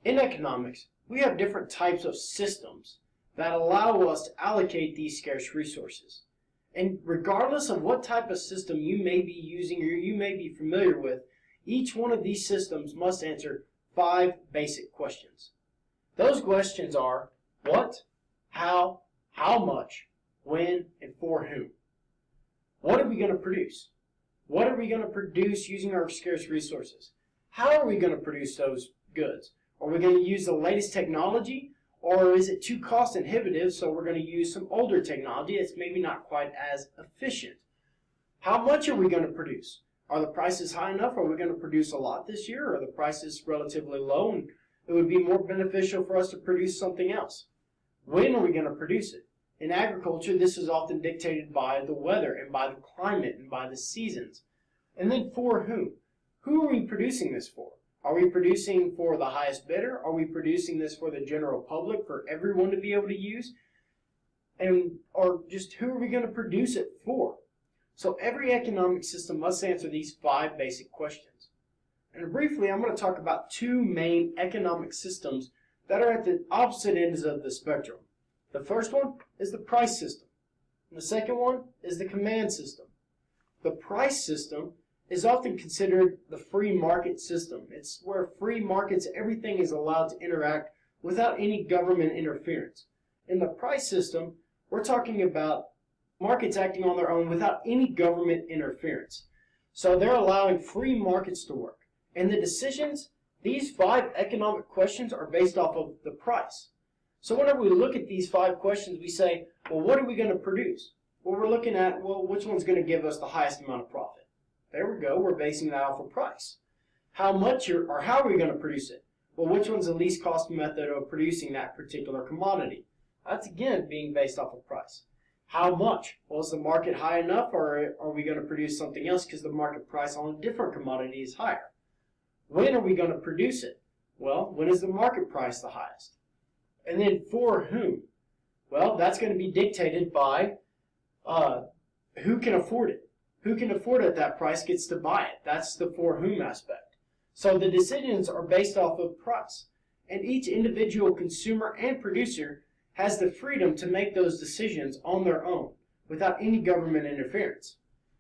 In economics, we have different types of systems that allow us to allocate these scarce resources. And regardless of what type of system you may be using or you may be familiar with, each one of these systems must answer 5 basic questions. Those questions are what, how much, when, and for whom. What are we going to produce? What are we going to produce using our scarce resources? How are we going to produce those goods? Are we going to use the latest technology, or is it too cost inhibitive, so we're going to use some older technology that's maybe not quite as efficient? How much are we going to produce? Are the prices high enough? Are we going to produce a lot this year? Or are the prices relatively low and it would be more beneficial for us to produce something else? When are we going to produce it? In agriculture, this is often dictated by the weather and by the climate and by the seasons. And then for whom? Who are we producing this for? Are we producing for the highest bidder? Are we producing this for the general public, for everyone to be able to use? Or just who are we going to produce it for? So every economic system must answer these 5 basic questions. And briefly, I'm going to talk about 2 main economic systems that are at the opposite ends of the spectrum. The first one is the price system, and the second one is the command system. The price system is often considered the free market system. It's where free markets, everything is allowed to interact without any government interference. In the price system, we're talking about markets acting on their own without any government interference. So they're allowing free markets to work. And the decisions, these 5 economic questions are based off of the price. So whenever we look at these 5 questions, we say, well, what are we going to produce? Well, we're looking at, well, which one's going to give us the highest amount of profit? There we go. We're basing that off of price. How much or how are we going to produce it? Well, which one's the least cost method of producing that particular commodity? That's, again, being based off of price. How much? Well, is the market high enough, or are we going to produce something else because the market price on a different commodity is higher? When are we going to produce it? Well, when is the market price the highest? And then for whom? Well, that's going to be dictated by who can afford it. Who can afford it at that price gets to buy it. That's the for whom aspect. So the decisions are based off of price. And each individual consumer and producer has the freedom to make those decisions on their own without any government interference.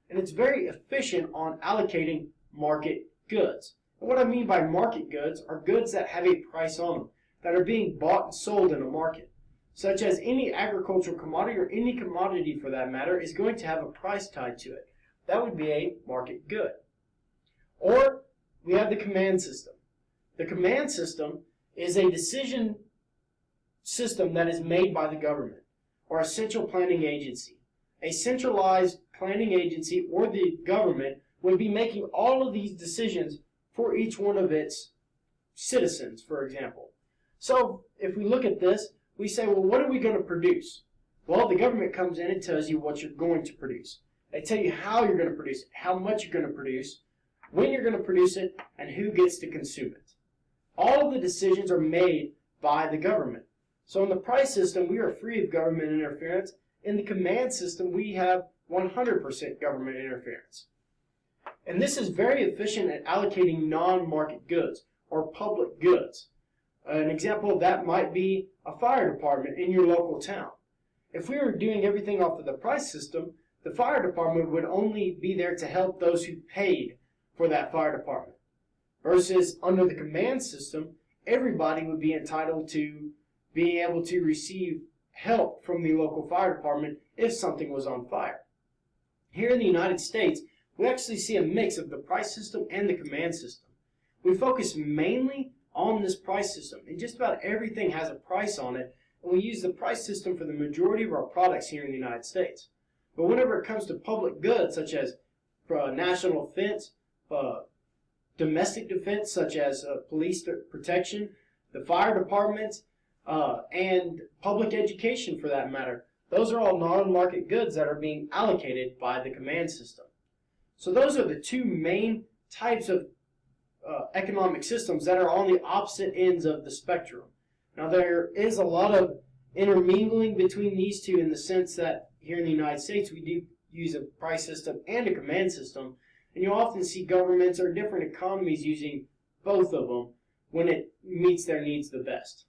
And it's very efficient on allocating market goods. And what I mean by market goods are goods that have a price on them, that are being bought and sold in a market, such as any agricultural commodity or any commodity for that matter is going to have a price tied to it. That would be a market good. Or we have the command system. The command system is a decision system that is made by the government or a central planning agency. A centralized planning agency or the government would be making all of these decisions for each one of its citizens, for example. So if we look at this, we say, well, what are we going to produce? Well, the government comes in and tells you what you're going to produce. They tell you how you're going to produce it, how much you're going to produce, when you're going to produce it, and who gets to consume it. All of the decisions are made by the government. So in the price system, we are free of government interference. In the command system, we have 100% government interference. And this is very efficient at allocating non-market goods or public goods. An example of that might be a fire department in your local town. If we were doing everything off of the price system, the fire department would only be there to help those who paid for that fire department. Versus under the command system, everybody would be entitled to being able to receive help from the local fire department if something was on fire. Here in the United States, we actually see a mix of the price system and the command system. We focus mainly on this price system, and just about everything has a price on it, and we use the price system for the majority of our products here in the United States. But whenever it comes to public goods, such as national defense, domestic defense, such as police protection, the fire departments, and public education for that matter, those are all non-market goods that are being allocated by the command system. So those are the 2 main types of economic systems that are on the opposite ends of the spectrum. Now there is a lot of intermingling between these 2 in the sense that here in the United States we do use a price system and a command system, and you'll often see governments or different economies using both of them, when it meets their needs the best.